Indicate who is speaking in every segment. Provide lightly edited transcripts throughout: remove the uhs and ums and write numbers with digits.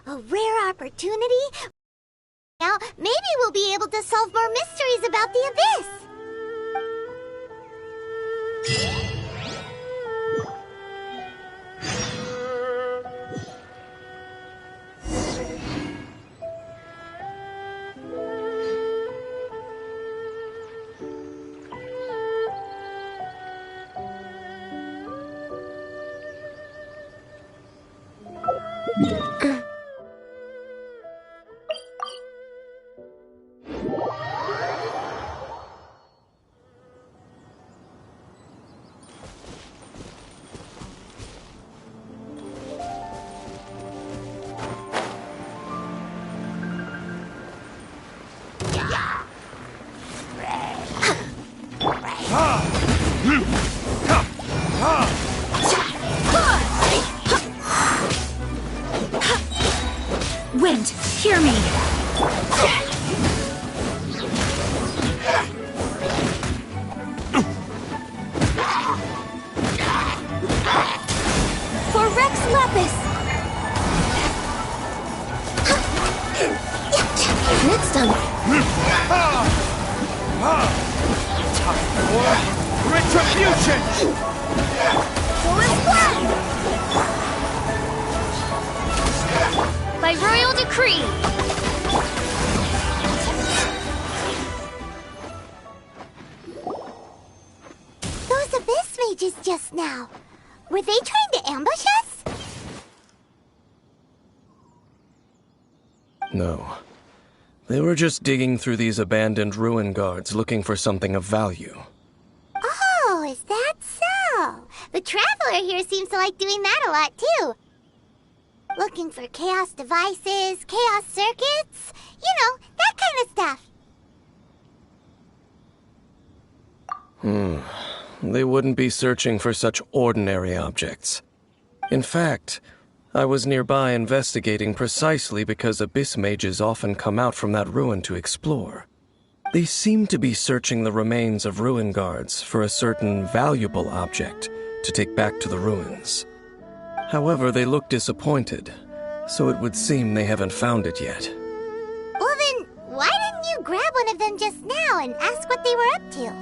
Speaker 1: A rare opportunity? Now, maybe we'll be able to solve more mysteries about the abyss.
Speaker 2: Wind, hear me! For Rex Lapis! Next time!
Speaker 3: Time for retribution!
Speaker 1: So is Quack!
Speaker 2: By royal decree!
Speaker 1: Those abyss mages just now. Were they trying to ambush us?
Speaker 4: No. They were just digging through these abandoned ruin guards looking for something of value.
Speaker 1: Oh, is that so? The Traveler here seems to like doing that a lot, too. Looking for chaos devices, chaos circuits, you know, that kind of stuff.
Speaker 4: They wouldn't be searching for such ordinary objects. In fact, I was nearby investigating precisely because abyss mages often come out from that ruin to explore. They seem to be searching the remains of ruin guards for a certain valuable object to take back to the ruins. However, they look disappointed, so it would seem they haven't found it yet.
Speaker 1: Well then, why didn't you grab one of them just now and ask what they were up to?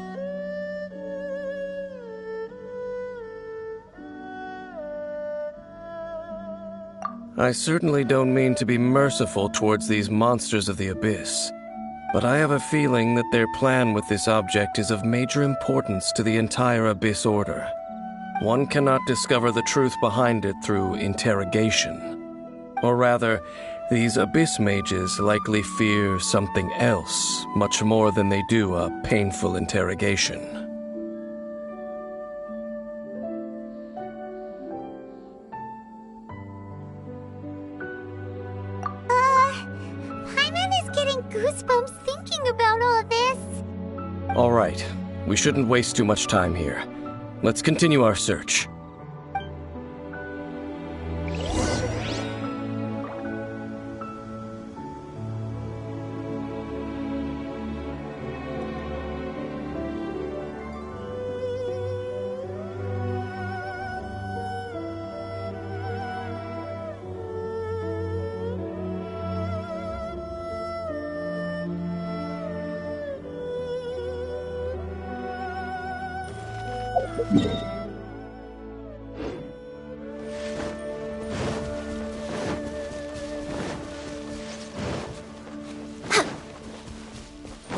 Speaker 4: I certainly don't mean to be merciful towards these monsters of the abyss, but I have a feeling that their plan with this object is of major importance to the entire Abyss Order. One cannot discover the truth behind it through interrogation. Or rather, these abyss mages likely fear something else much more than they do a painful interrogation.
Speaker 1: Paimon is getting goosebumps thinking about all this.
Speaker 4: All right, we shouldn't waste too much time here. Let's continue our search.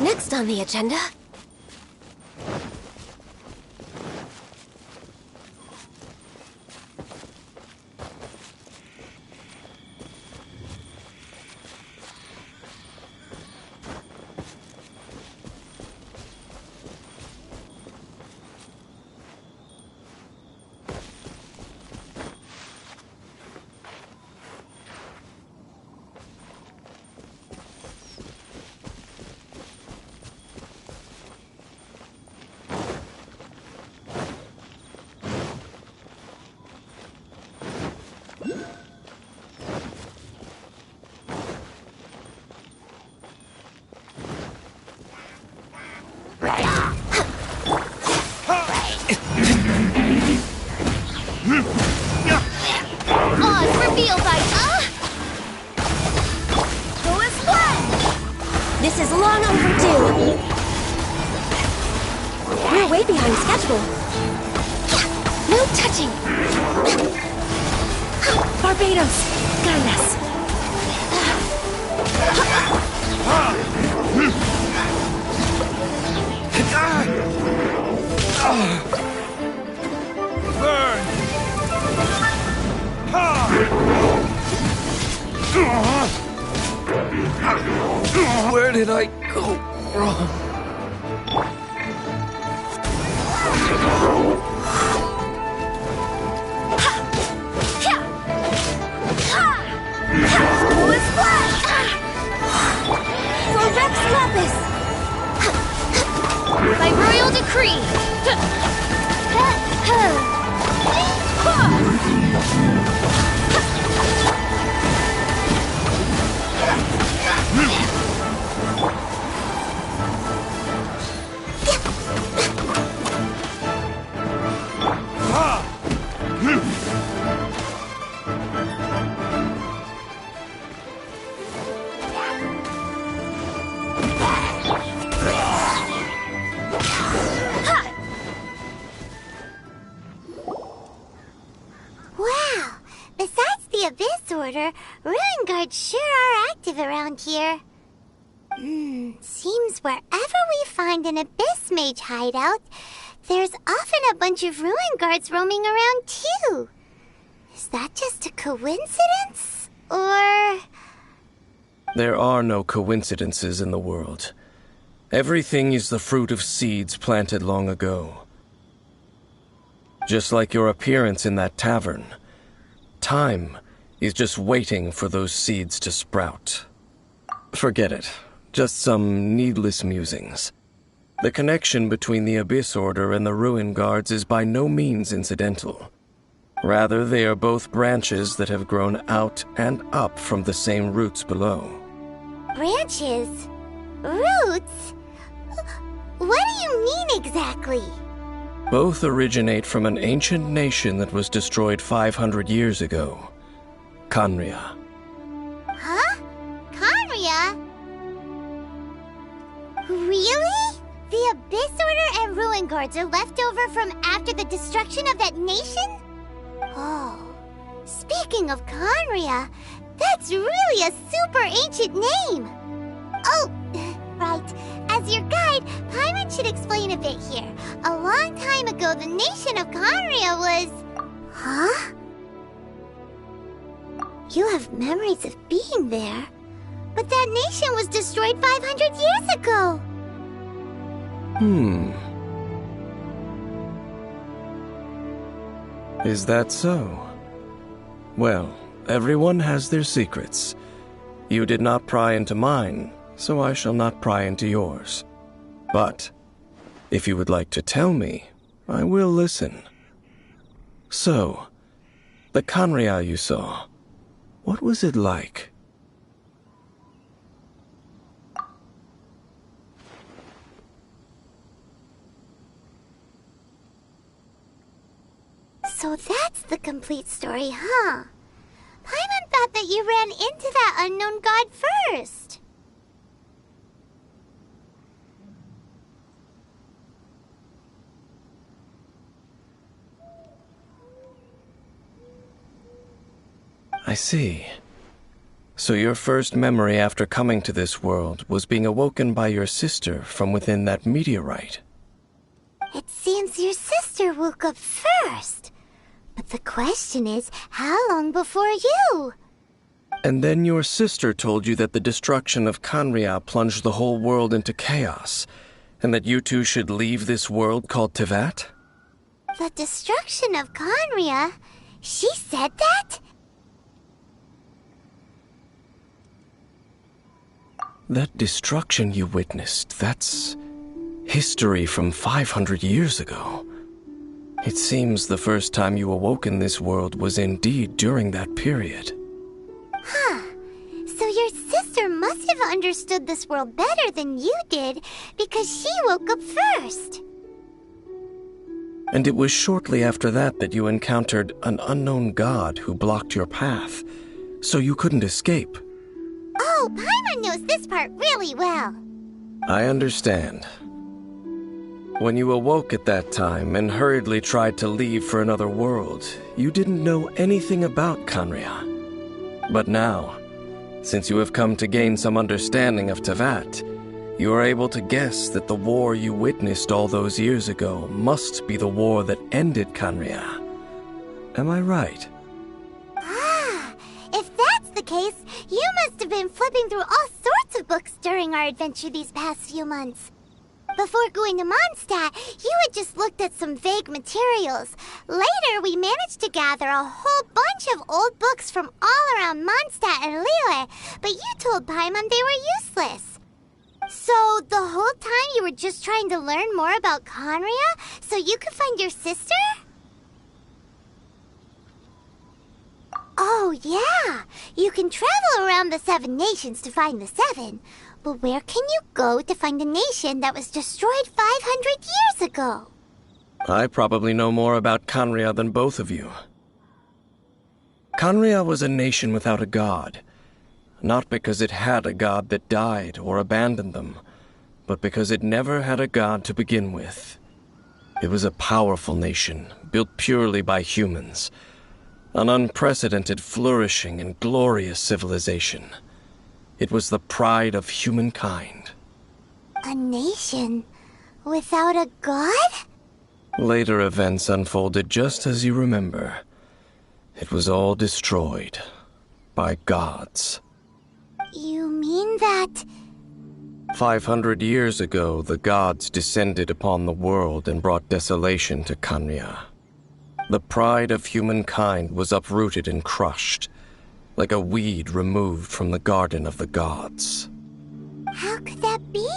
Speaker 2: Next on the agenda... This is long overdue. We're way behind schedule. No touching. Barbados, guide us.
Speaker 3: Burn!
Speaker 4: Where did I go wrong?
Speaker 2: For Rex Lapis! By royal decree!
Speaker 1: Wow! Besides the Abyss Order, Ruin Guards sure are active around here. Seems wherever we find an Abyss Mage hideout, there's often a bunch of Ruin Guards roaming around too. Is that just a coincidence? Or...
Speaker 4: There are no coincidences in the world. Everything is the fruit of seeds planted long ago. Just like your appearance in that tavern, time is just waiting for those seeds to sprout. Forget it. Just some needless musings. The connection between the Abyss Order and the Ruin Guards is by no means incidental. Rather, they are both branches that have grown out and up from the same roots below.
Speaker 1: branches? Roots? What do you mean exactly?
Speaker 4: Both originate from an ancient nation that was destroyed 500 years ago. Khaenri'ah.
Speaker 1: Huh? Khaenri'ah? Really? The Abyss Order and Ruin Guards are left over from after the destruction of that nation? Oh, speaking of Khaenri'ah, that's really a super ancient name. Oh, right. As your guide, Paimon should explain a bit here. A long time ago, the nation of Khaenri'ah was... Huh? You have memories of being there. But that nation was destroyed 500 years ago.
Speaker 4: Is that so? Well, everyone has their secrets. You did not pry into mine, so I shall not pry into yours. But, if you would like to tell me, I will listen. So, the Khaenri'ah you saw, what was it like?
Speaker 1: So that's the complete story, huh? Paimon thought that you ran into that unknown god first.
Speaker 4: I see. So your first memory after coming to this world was being awoken by your sister from within that meteorite.
Speaker 1: It seems your sister woke up first. But the question is, how long before you?
Speaker 4: And then your sister told you that the destruction of Khaenri'ah plunged the whole world into chaos, and that you two should leave this world called Teyvat?
Speaker 1: The destruction of Khaenri'ah? She said that?
Speaker 4: That destruction you witnessed, that's history from 500 years ago. It seems the first time you awoke in this world was indeed during that period.
Speaker 1: Huh. So your sister must have understood this world better than you did, because she woke up first.
Speaker 4: And it was shortly after that that you encountered an unknown god who blocked your path, so you couldn't escape.
Speaker 1: Oh, Paimon knows this part really well.
Speaker 4: I understand. When you awoke at that time and hurriedly tried to leave for another world, you didn't know anything about Khaenri'ah. But now, since you have come to gain some understanding of Teyvat, you are able to guess that the war you witnessed all those years ago must be the war that ended Khaenri'ah. Am I right?
Speaker 1: Ah, if that's the case, you must have been flipping through all sorts of books during our adventure these past few months. Before going to Mondstadt, you had just looked at some vague materials. Later, we managed to gather a whole bunch of old books from all around Mondstadt and Liyue, but you told Paimon they were useless. So, the whole time you were just trying to learn more about Khaenri'ah so you could find your sister? Oh, yeah. You can travel around the 7 nations to find the 7. But where can you go to find a nation that was destroyed 500 years ago?
Speaker 4: I probably know more about Khaenri'ah than both of you. Khaenri'ah was a nation without a god. Not because it had a god that died or abandoned them, but because it never had a god to begin with. It was a powerful nation, built purely by humans. An unprecedented, flourishing, and glorious civilization. It was the pride of humankind.
Speaker 1: A nation without a god?
Speaker 4: Later events unfolded just as you remember. It was all destroyed by gods.
Speaker 1: You mean that...
Speaker 4: 500 years ago, the gods descended upon the world and brought desolation to Khaenri'ah. The pride of humankind was uprooted and crushed, like a weed removed from the garden of the gods.
Speaker 1: How could that be?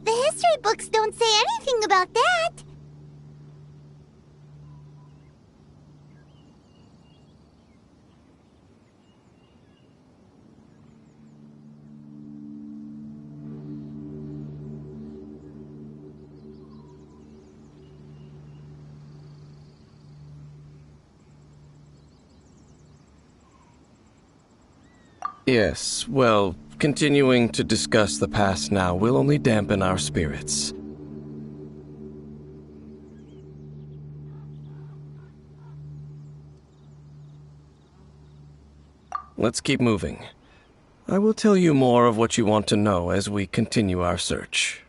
Speaker 1: The history books don't say anything about that.
Speaker 4: Yes, well, continuing to discuss the past now will only dampen our spirits. Let's keep moving. I will tell you more of what you want to know as we continue our search.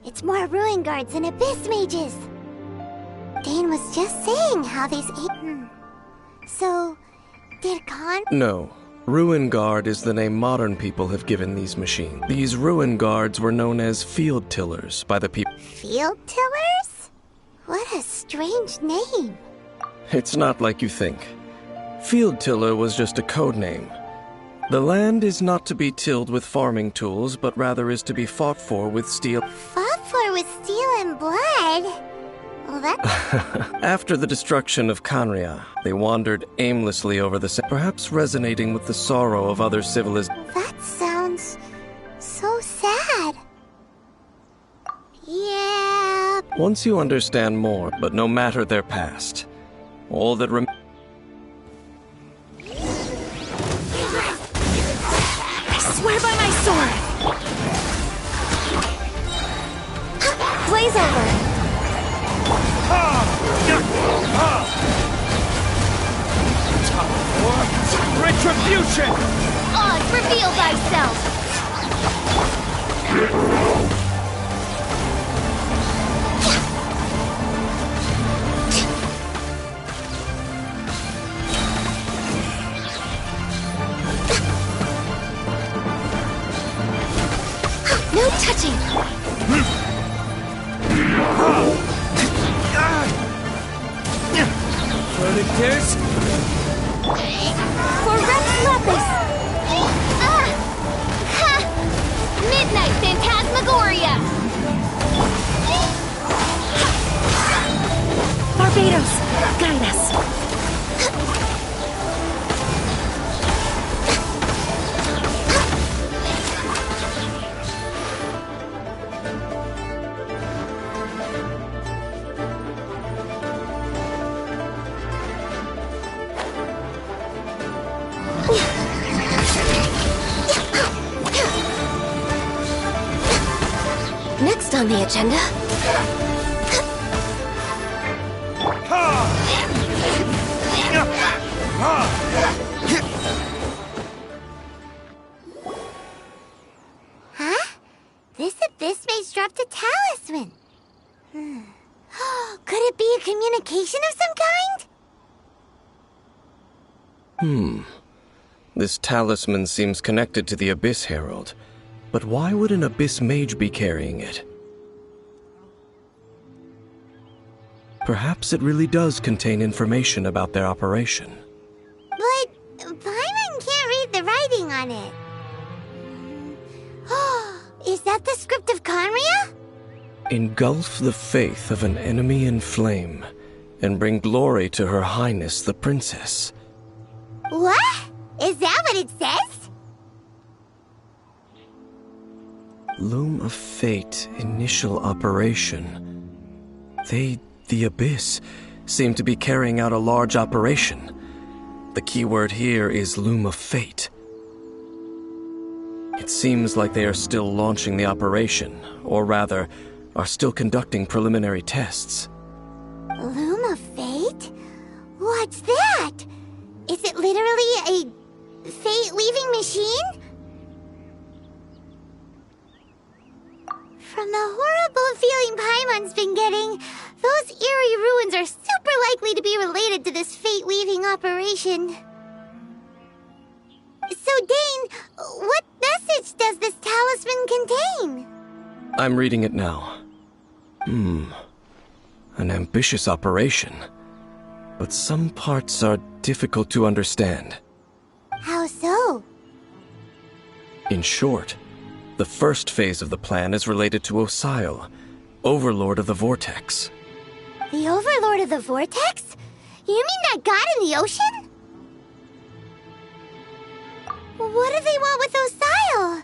Speaker 1: It's more ruin guards and abyss mages. Dane was just saying how these So, did Khan...
Speaker 4: No. Ruin Guard is the name modern people have given these machines. These Ruin Guards were known as Field Tillers by the people...
Speaker 1: Field Tillers? What a strange name.
Speaker 4: It's not like you think. Field Tiller was just a code name. The land is not to be tilled with farming tools, but rather is to be fought for with steel...
Speaker 1: Fought for with steel and blood? Well, that...
Speaker 4: After the destruction of Canria, they wandered aimlessly over the perhaps resonating with the sorrow of other civilizations.
Speaker 1: That sounds so sad. Yeah.
Speaker 4: Once you understand more, but no matter their past, all that remains.
Speaker 2: I swear by my sword! Blaze over!
Speaker 3: Time for retribution!
Speaker 1: Oz, reveal thyself!
Speaker 2: No touching!
Speaker 3: Verdict
Speaker 2: For Rex Lapis!
Speaker 1: Midnight Phantasmagoria!
Speaker 2: Barbados, guide us! Next on the agenda...
Speaker 1: Huh? This abyss mage dropped a talisman. Could it be a communication of some kind?
Speaker 4: This talisman seems connected to the Abyss Herald. But why would an Abyss Mage be carrying it? Perhaps it really does contain information about their operation.
Speaker 1: But Paimon can't read the writing on it. Is that the script of Conria?
Speaker 4: Engulf the faith of an enemy in flame, and bring glory to Her Highness the Princess.
Speaker 1: What? Is that what it says?
Speaker 4: Loom of Fate, initial operation. The Abyss, seem to be carrying out a large operation. The keyword here is Loom of Fate. It seems like they are still launching the operation, or rather, are still conducting preliminary tests.
Speaker 1: Loom of Fate? What's that? Is it literally a fate-weaving machine? From the horrible feeling Paimon's been getting, those eerie ruins are super likely to be related to this fate-weaving operation. So, Dane, what message does this talisman contain?
Speaker 4: I'm reading it now. An ambitious operation. But some parts are difficult to understand.
Speaker 1: How so?
Speaker 4: In short, the first phase of the plan is related to Osile, Overlord of the Vortex.
Speaker 1: The Overlord of the Vortex? You mean that god in the ocean? What do they want with Osile?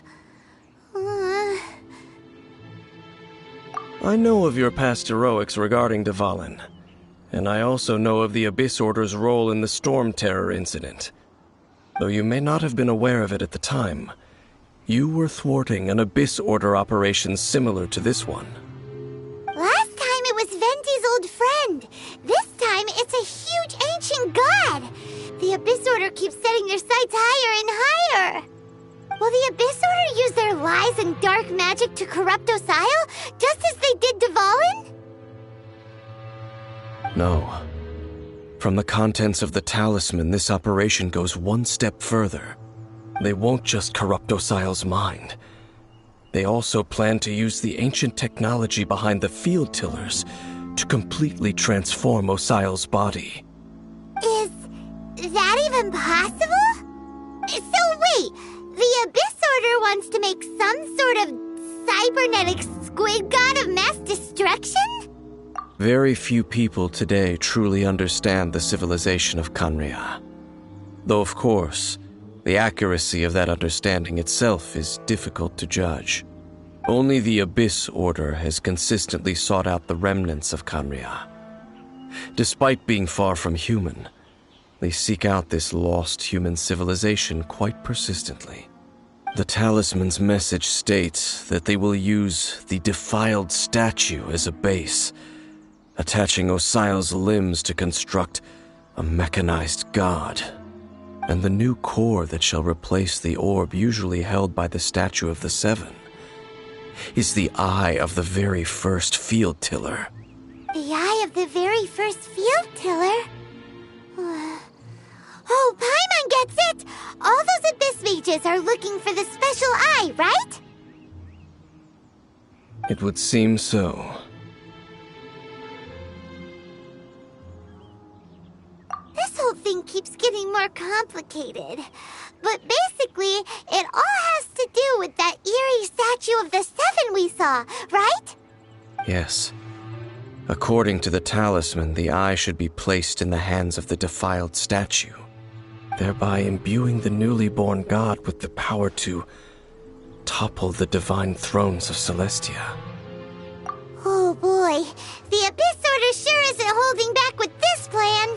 Speaker 4: I know of your past heroics regarding Dvalin, and I also know of the Abyss Order's role in the Storm Terror incident. Though you may not have been aware of it at the time, you were thwarting an Abyss Order operation similar to this one.
Speaker 1: Last time it was Venti's old friend. This time it's a huge ancient god. The Abyss Order keeps setting their sights higher and higher. Will the Abyss Order use their lies and dark magic to corrupt Osile, just as they did Dvalin?
Speaker 4: No. From the contents of the talisman, this operation goes one step further. They won't just corrupt Osile's mind. They also plan to use the ancient technology behind the field tillers to completely transform Osile's body.
Speaker 1: Is that even possible? So wait, the Abyss Order wants to make some sort of cybernetic squid god of mass destruction?
Speaker 4: Very few people today truly understand the civilization of Kanria. Though, of course, the accuracy of that understanding itself is difficult to judge. Only the Abyss Order has consistently sought out the remnants of Kanria. Despite being far from human, they seek out this lost human civilization quite persistently. The talisman's message states that they will use the defiled statue as a base, attaching Osial's limbs to construct a mechanized god. And the new core that shall replace the orb usually held by the statue of the Seven is the eye of the very first field tiller.
Speaker 1: The eye of the very first field tiller? Oh, Paimon gets it! All those Abyss mages are looking for the special eye, right?
Speaker 4: It would seem so.
Speaker 1: This whole thing keeps getting more complicated. But basically, it all has to do with that eerie statue of the Seven we saw, right?
Speaker 4: Yes. According to the talisman, the eye should be placed in the hands of the defiled statue, thereby imbuing the newly born god with the power to topple the divine thrones of Celestia.
Speaker 1: Oh boy, the Abyss Order sure isn't holding back with this plan.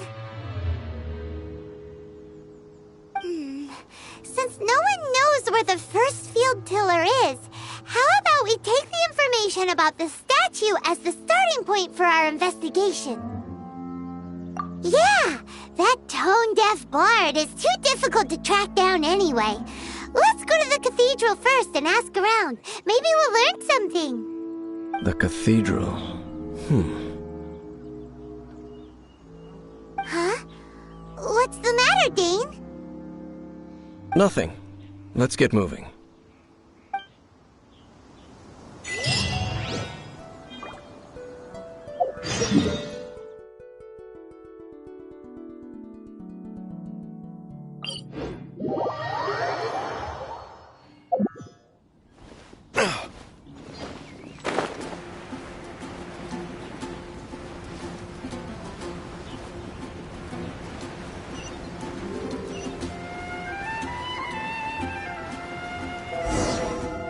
Speaker 1: Since no one knows where the first field tiller is, how about we take the information about the statue as the starting point for our investigation? Yeah, that tone-deaf bard is too difficult to track down anyway. Let's go to the cathedral first and ask around. Maybe we'll learn something.
Speaker 4: The cathedral?
Speaker 1: Huh? What's the matter, Dane?
Speaker 4: Nothing. Let's get moving.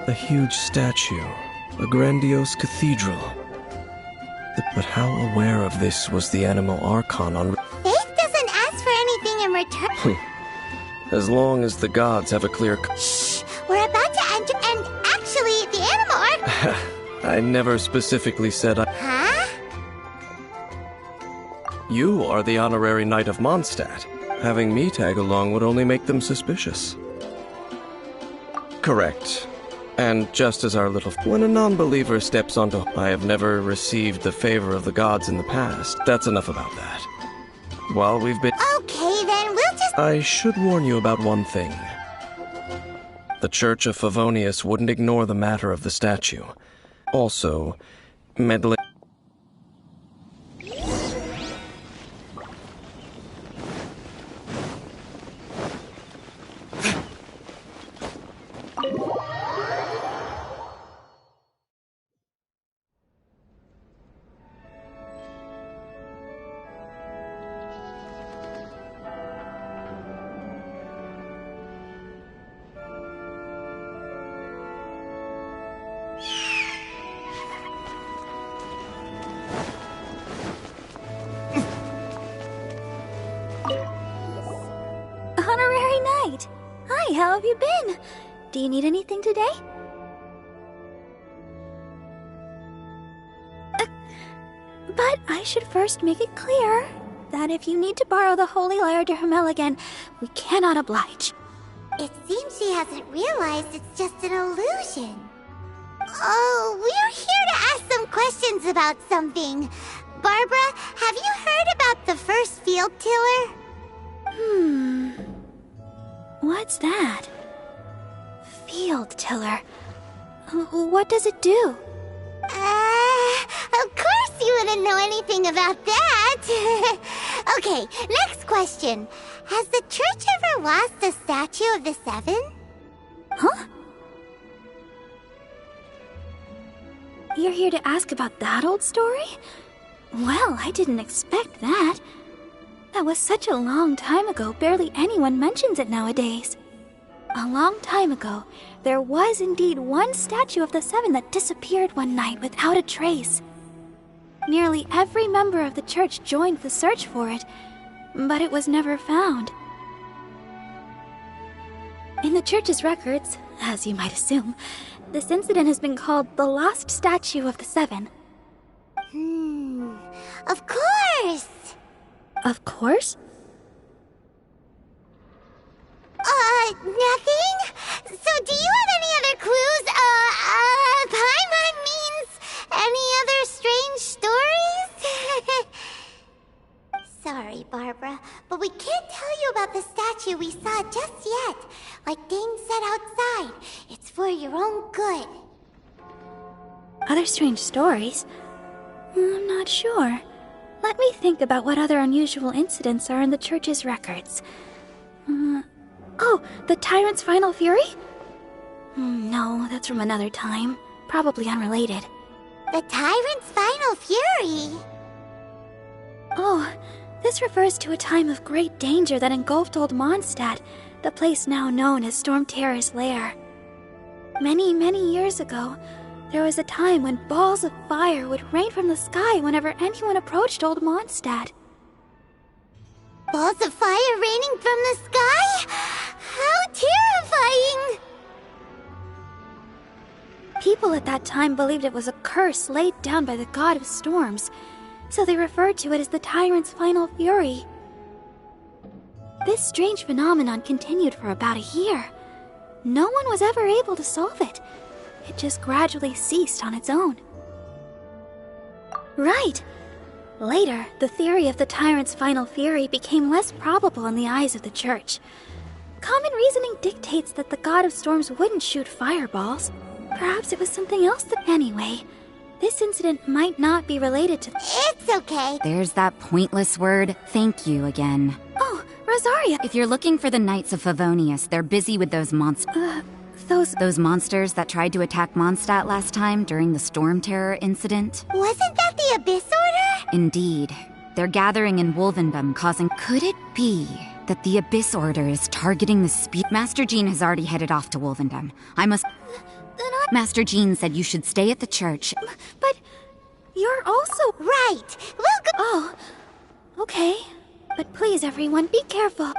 Speaker 4: A huge statue, a grandiose cathedral. But how aware of this was the Animal Archon on...
Speaker 1: Faith doesn't ask for anything in return.
Speaker 4: As long as the gods have a clear...
Speaker 1: Shh! We're about to enter, and actually, the Animal Archon...
Speaker 4: I never specifically said I...
Speaker 1: Huh?
Speaker 4: You are the honorary Knight of Mondstadt. Having me tag along would only make them suspicious. Correct. And just as our little... When a non-believer steps onto... I have never received the favor of the gods in the past. That's enough about that. While we've been...
Speaker 1: Okay, then we'll just...
Speaker 4: I should warn you about one thing. The Church of Favonius wouldn't ignore the matter of the statue. Also, meddling...
Speaker 2: Honorary Knight! Hi, how have you been? Do you need anything today? But I should first make it clear that if you need to borrow the Holy Lyre de Hermel again, we cannot oblige.
Speaker 1: It seems she hasn't realized it's just an illusion. Oh, we're here to ask some questions about something. Barbara, have you heard about the first field tiller?
Speaker 2: What's that? Field tiller. What does it do?
Speaker 1: Of course you wouldn't know anything about that. Okay, next question. Has the church ever lost a statue of the Seven?
Speaker 2: Huh? You're here to ask about that old story? Well, I didn't expect that. That was such a long time ago, barely anyone mentions it nowadays. A long time ago, there was indeed one statue of the Seven that disappeared one night without a trace. Nearly every member of the church joined the search for it, but it was never found. In the church's records, as you might assume, this incident has been called the Lost Statue of the Seven.
Speaker 1: Of course!
Speaker 2: Of course?
Speaker 1: Nothing? So do you have any other clues? Paimon means any other strange stories? Sorry, Barbara, but we can't tell you about the statue we saw just yet. Like Dane said outside, it's for your own good.
Speaker 2: Other strange stories? I'm not sure. Let me think about what other unusual incidents are in the church's records. Oh, the Tyrant's Final Fury? No, that's from another time. Probably unrelated.
Speaker 1: The Tyrant's Final Fury?
Speaker 2: Oh, this refers to a time of great danger that engulfed Old Mondstadt, the place now known as Storm Terror's lair. Many, many years ago, there was a time when balls of fire would rain from the sky whenever anyone approached Old Mondstadt.
Speaker 1: Balls of fire raining from the sky? How terrifying!
Speaker 2: People at that time believed it was a curse laid down by the god of storms, so they referred to it as the Tyrant's Final Fury. This strange phenomenon continued for about a year. No one was ever able to solve it. It just gradually ceased on its own. Right! Later, the theory of the Tyrant's Final Fury became less probable in the eyes of the Church. Common reasoning dictates that the god of storms wouldn't shoot fireballs. Perhaps it was something else that... Anyway, this incident might not be related to...
Speaker 1: It's okay.
Speaker 5: There's that pointless word, thank you again.
Speaker 2: Oh, Rosaria!
Speaker 5: If you're looking for the Knights of Favonius, they're busy with those monsters.
Speaker 2: Those
Speaker 5: monsters that tried to attack Mondstadt last time during the Storm Terror incident?
Speaker 1: Wasn't that the Abyss Order?
Speaker 5: Indeed. They're gathering in Wolvendom, causing... Could it be that the Abyss Order is targeting the Master Jean has already headed off to Wolvendom. I must... Master Jean said you should stay at the church.
Speaker 2: But you're also...
Speaker 1: Right! We'll go...
Speaker 2: Oh, okay. But please, everyone, be careful.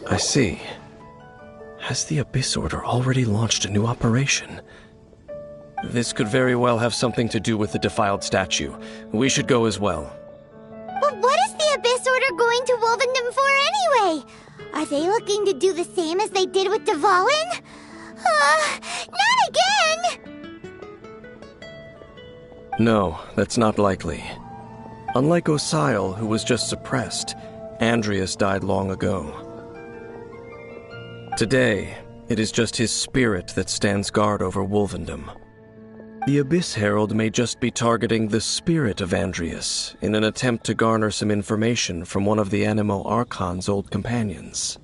Speaker 4: I see. Has the Abyss Order already launched a new operation? This could very well have something to do with the defiled statue. We should go as well.
Speaker 1: But what is the Abyss Order going to Wolvendom for anyway? Are they looking to do the same as they did with Dvalin? Not again!
Speaker 4: No, that's not likely. Unlike Osile, who was just suppressed, Andreas died long ago. Today, it is just his spirit that stands guard over Wolvendom. The Abyss Herald may just be targeting the spirit of Andreas in an attempt to garner some information from one of the Animo Archon's old companions.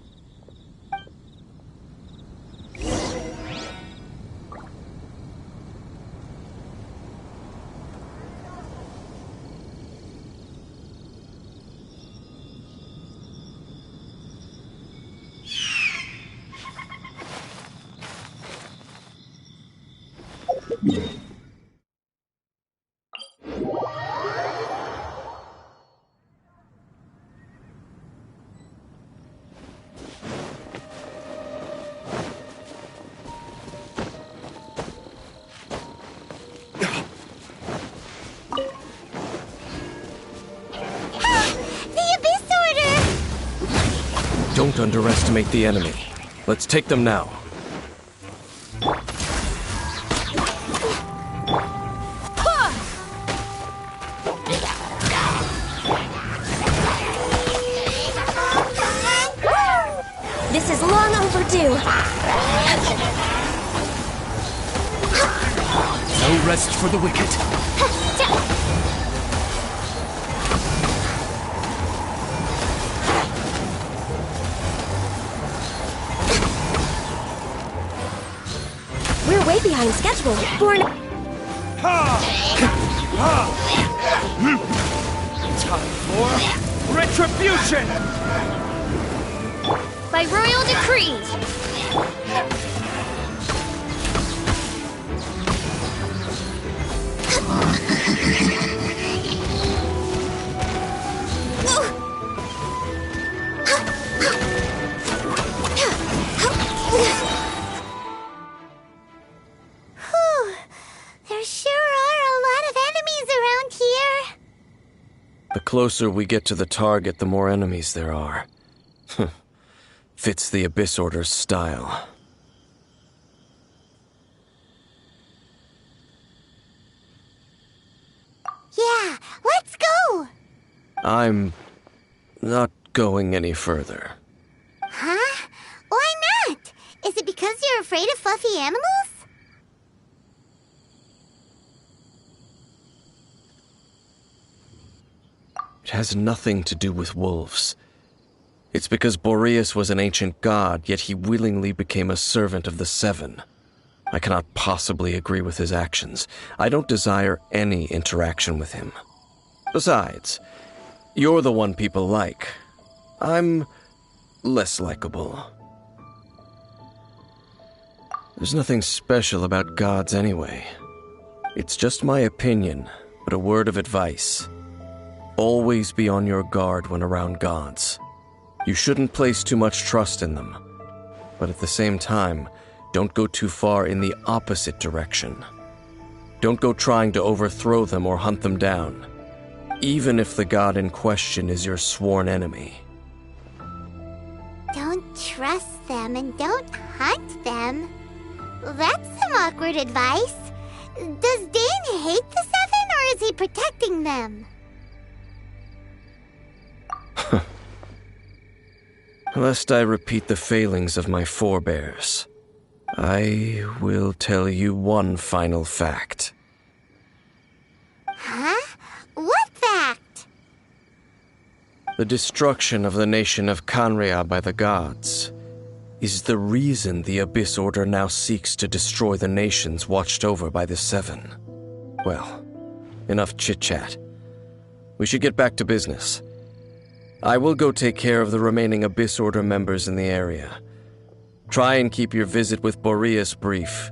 Speaker 4: Don't underestimate the enemy. Let's take them now.
Speaker 2: This is long overdue.
Speaker 3: No rest for the wicked.
Speaker 2: We're way behind schedule.
Speaker 3: Time for retribution!
Speaker 2: By royal decree.
Speaker 1: There sure are a lot of enemies around here.
Speaker 4: The closer we get to the target, the more enemies there are. Fits the Abyss Order's style.
Speaker 1: Yeah, let's go!
Speaker 4: I'm not going any further.
Speaker 1: Huh? Why not? Is it because you're afraid of fluffy animals?
Speaker 4: It has nothing to do with wolves. It's because Boreas was an ancient god, yet he willingly became a servant of the Seven. I cannot possibly agree with his actions. I don't desire any interaction with him. Besides, you're the one people like. I'm less likable. There's nothing special about gods anyway. It's just my opinion, but a word of advice. Always be on your guard when around gods. You shouldn't place too much trust in them. But at the same time, don't go too far in the opposite direction. Don't go trying to overthrow them or hunt them down, even if the god in question is your sworn enemy.
Speaker 1: Don't trust them and don't hunt them. That's some awkward advice. Does Dane hate the Seven, or is he protecting them?
Speaker 4: Lest I repeat the failings of my forebears, I will tell you one final fact.
Speaker 1: Huh? What fact?
Speaker 4: The destruction of the nation of Canria by the gods is the reason the Abyss Order now seeks to destroy the nations watched over by the Seven. Well, enough chit-chat. We should get back to business. I will go take care of the remaining Abyss Order members in the area. Try and keep your visit with Boreas brief.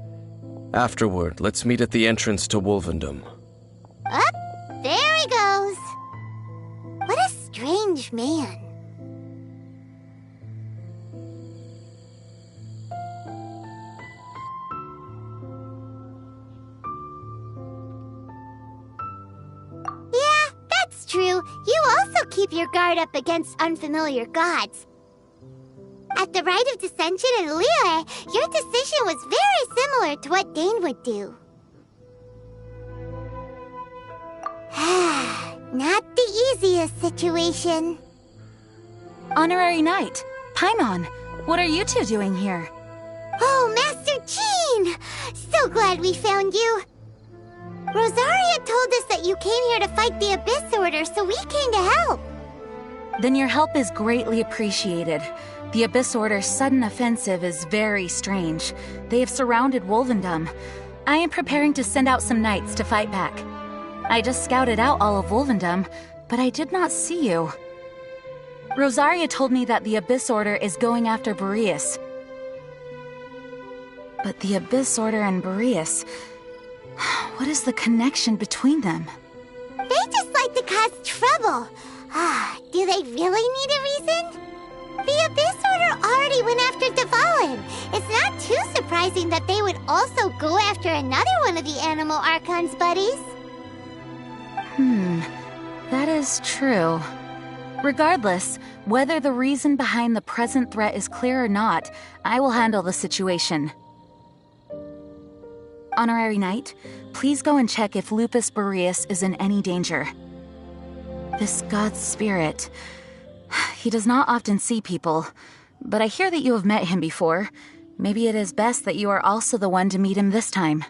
Speaker 4: Afterward, let's meet at the entrance to Wolvendom.
Speaker 1: Up, there he goes. What a strange man. Yeah, that's true. You also keep your guard up against unfamiliar gods. At the Rite of Dissension in Liyue, your decision was very similar to what Dane would do. Not the easiest situation.
Speaker 5: Honorary Knight, Paimon, what are you two doing here?
Speaker 1: Oh, Master Jean! So glad we found you. Rosaria told us that you came here to fight the Abyss Order, so we came to help.
Speaker 5: Then your help is greatly appreciated. The Abyss Order's sudden offensive is very strange. They have surrounded Wolvendom. I am preparing to send out some knights to fight back. I just scouted out all of Wolvendom, but I did not see you. Rosaria told me that the Abyss Order is going after Boreas. But the Abyss Order and Boreas... what is the connection between them?
Speaker 1: They just like to cause trouble. Do they really need a reason? The Abyss Order already went after Dvalin. It's not too surprising that they would also go after another one of the Animal Archon's buddies.
Speaker 5: That is true. Regardless, whether the reason behind the present threat is clear or not, I will handle the situation. Honorary Knight, please go and check if Lupus Boreas is in any danger. This god's spirit... he does not often see people, but I hear that you have met him before. Maybe it is best that you are also the one to meet him this time.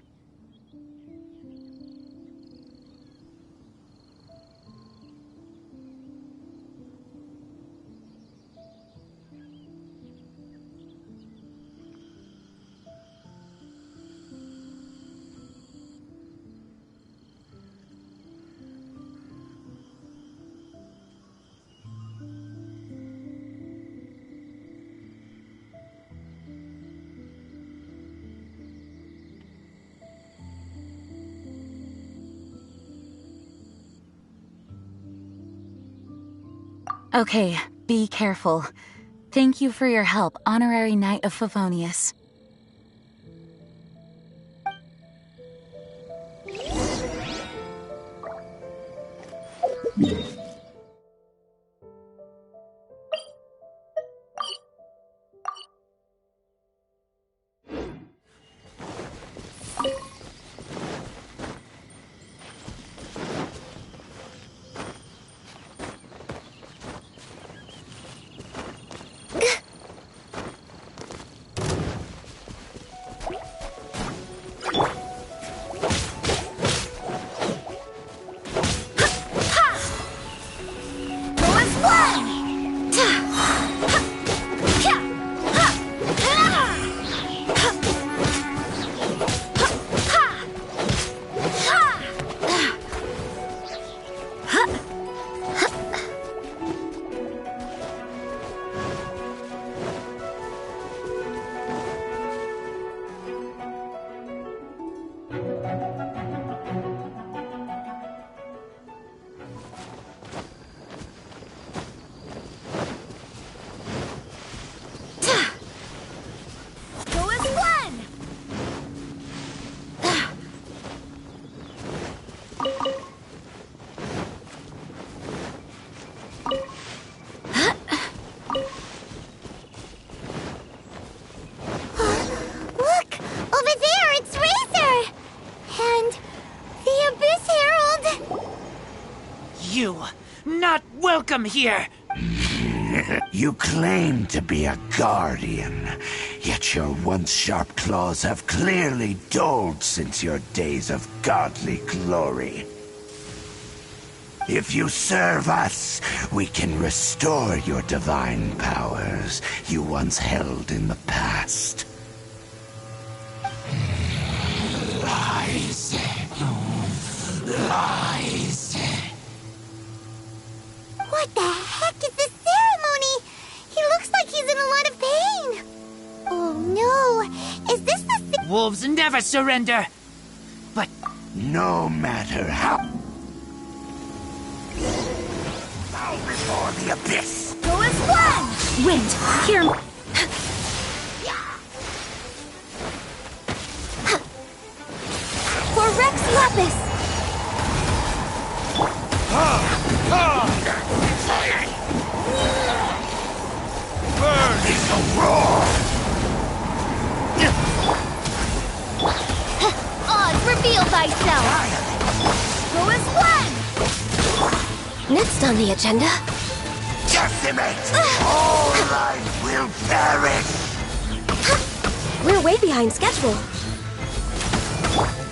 Speaker 6: Okay, be careful. Thank you for your help, Honorary Knight of Favonius.
Speaker 3: Welcome here!
Speaker 7: You claim to be a guardian, yet your once sharp claws have clearly dulled since your days of godly glory. If you serve us, we can restore your divine powers you once held in the past. Lies. Lies.
Speaker 1: What the heck is this ceremony? He looks like he's in a lot of pain. Oh no, is this the
Speaker 3: Wolves never surrender! But
Speaker 7: no matter how... bow before the abyss!
Speaker 2: Go as one! Wind, hear me. For Rex Lapis!
Speaker 7: Burn is a roar!
Speaker 2: Oz, reveal thyself! Go as one! Next on the agenda...
Speaker 7: Decimate! All life will perish!
Speaker 2: We're way behind schedule.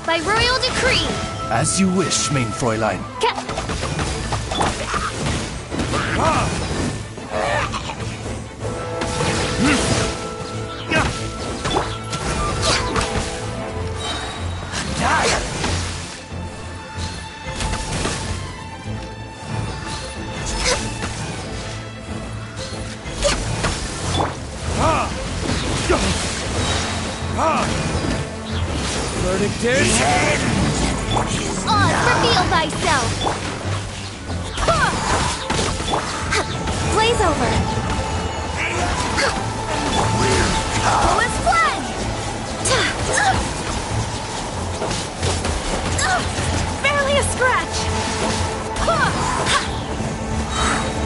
Speaker 2: By royal decree!
Speaker 3: as you wish, main Fräulein. Verdict is...
Speaker 2: Oz, reveal thyself! Blaze over! Go as one! Barely a scratch!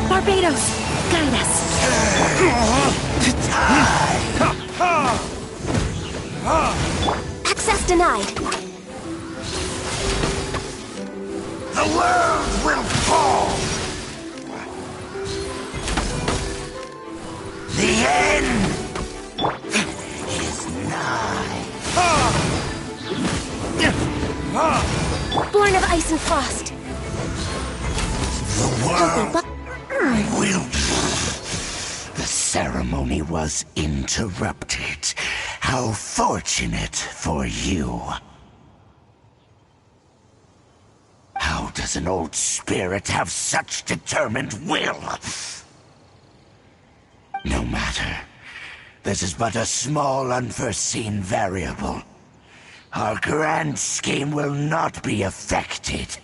Speaker 2: Barbados, guide us! Access denied.
Speaker 7: The world will fall! The end is nigh.
Speaker 2: Born of ice and frost.
Speaker 7: The world will... The ceremony was interrupted. How fortunate for you. How does an old spirit have such determined will? No matter. This is but a small unforeseen variable. Our grand scheme will not be affected.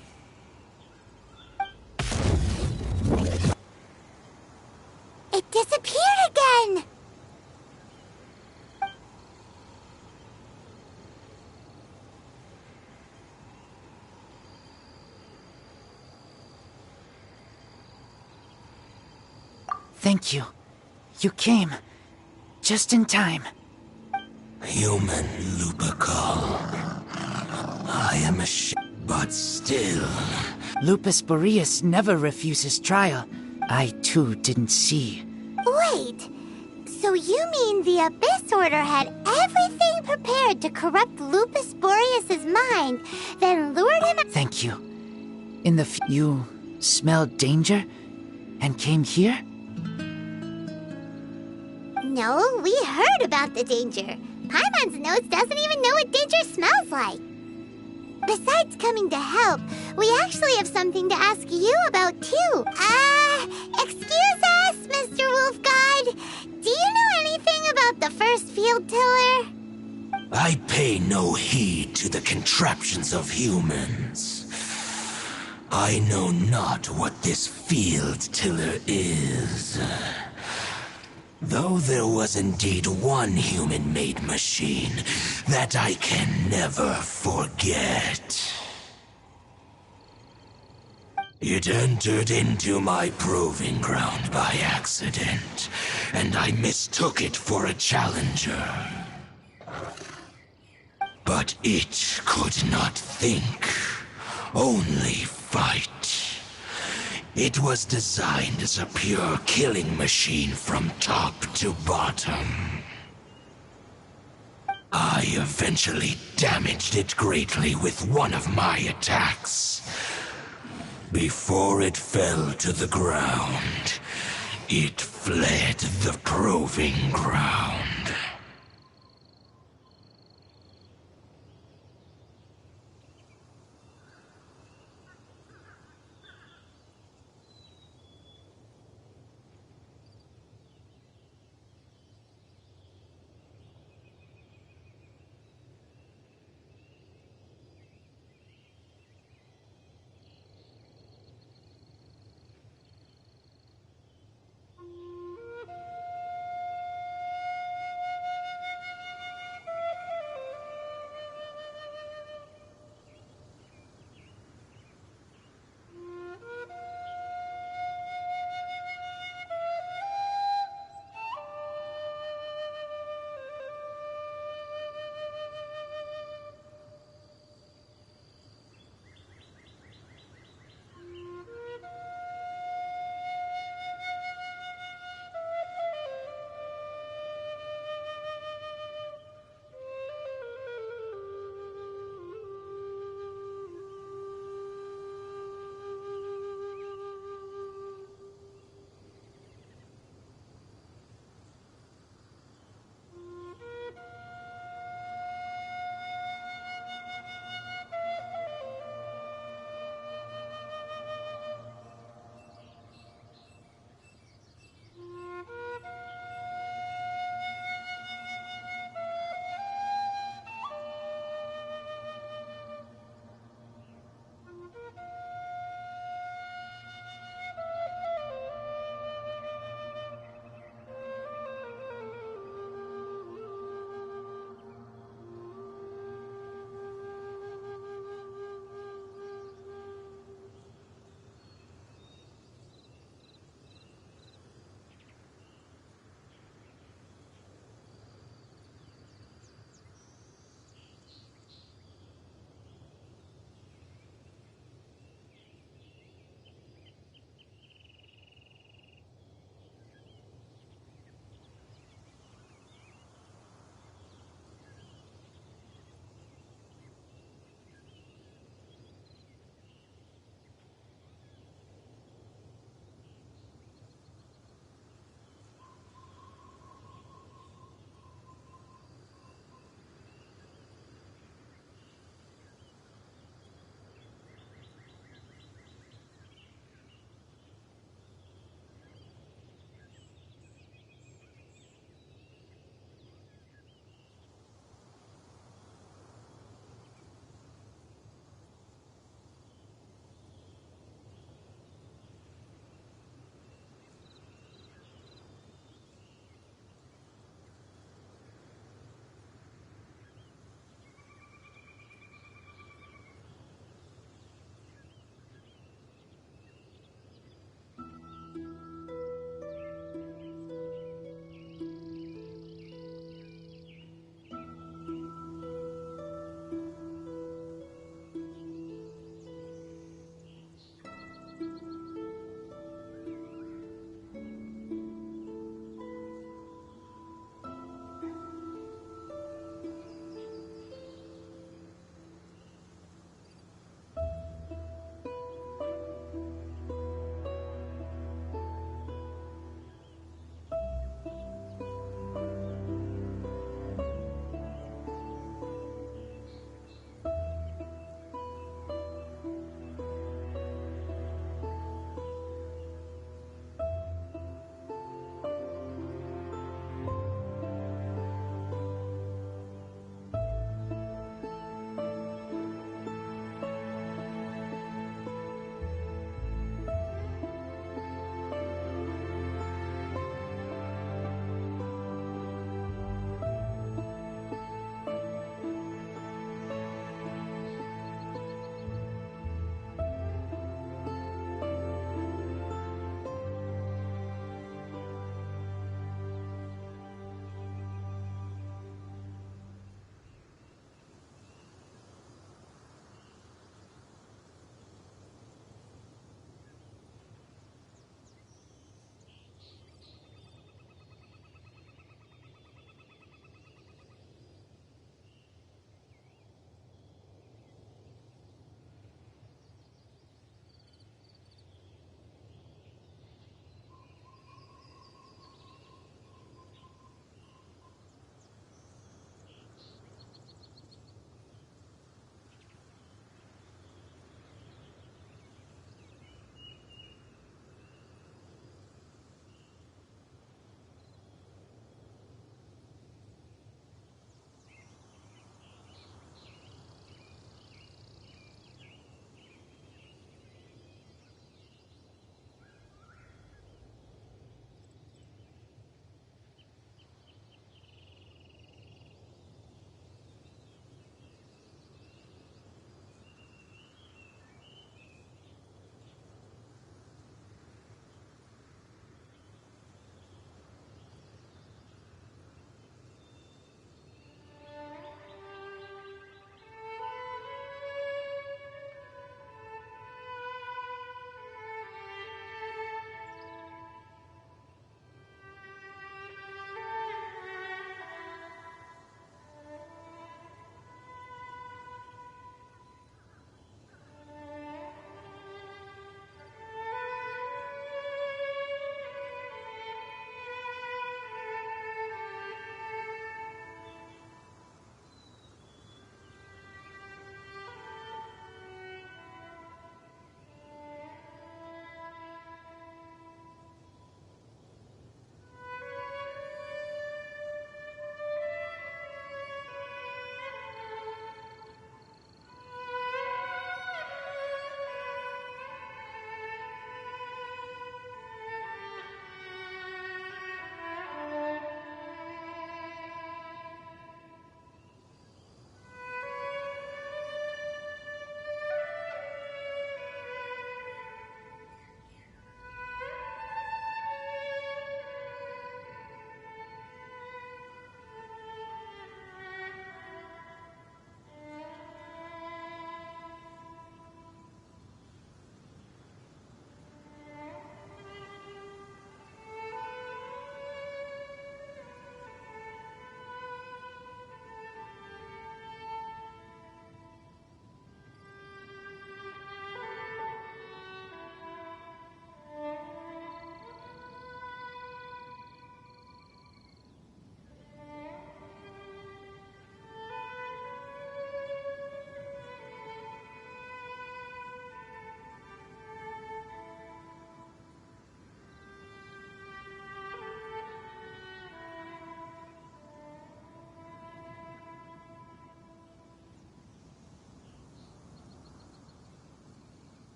Speaker 3: Thank you. You came. Just in time.
Speaker 7: Human Lupercal. I am but still.
Speaker 3: Lupus Boreas never refuses trial. I too didn't see.
Speaker 1: Wait, so you mean the Abyss Order had everything prepared to corrupt Lupus Boreas's mind, then lured him?
Speaker 3: Thank you. In the you smelled danger and came here?
Speaker 1: No, we heard about the danger. Paimon's notes doesn't even know what danger smells like. Besides coming to help, we actually have something to ask you about too. Excuse us, Mr. Wolf God. Do you know anything about the first field tiller?
Speaker 7: I pay no heed to the contraptions of humans. I know not what this field tiller is. Though there was indeed one human-made machine that I can never forget. It entered into my proving ground by accident, and I mistook it for a challenger. But it could not think, only fight. It was designed as a pure killing machine from top to bottom. I eventually damaged it greatly with one of my attacks. Before it fell to the ground, it fled the proving ground.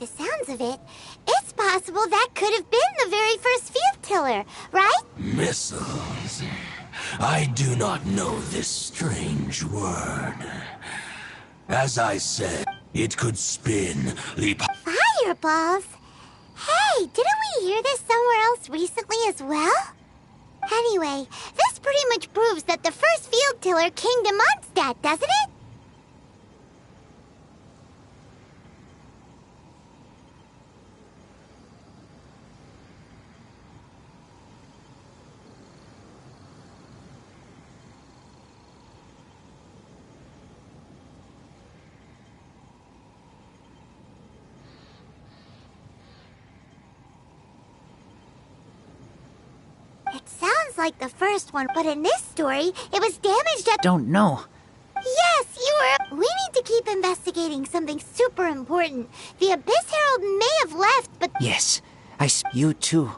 Speaker 1: the sounds of it, it's possible that could have been the very first field tiller, right?
Speaker 8: Missiles. I do not know this strange word. As I said, it could spin, leap...
Speaker 1: Fireballs? Hey, didn't we hear this somewhere else recently as well? Anyway, this pretty much proves that the first field tiller came to Mondstadt, doesn't it? It sounds like the first one, but in this story, it was damaged at...
Speaker 3: Don't know.
Speaker 1: Yes, you were... We need to keep investigating something super important. The Abyss Herald may have left, but...
Speaker 3: Yes, you too.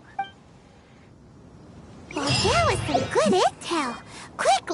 Speaker 1: Well, that was some good intel. Quick,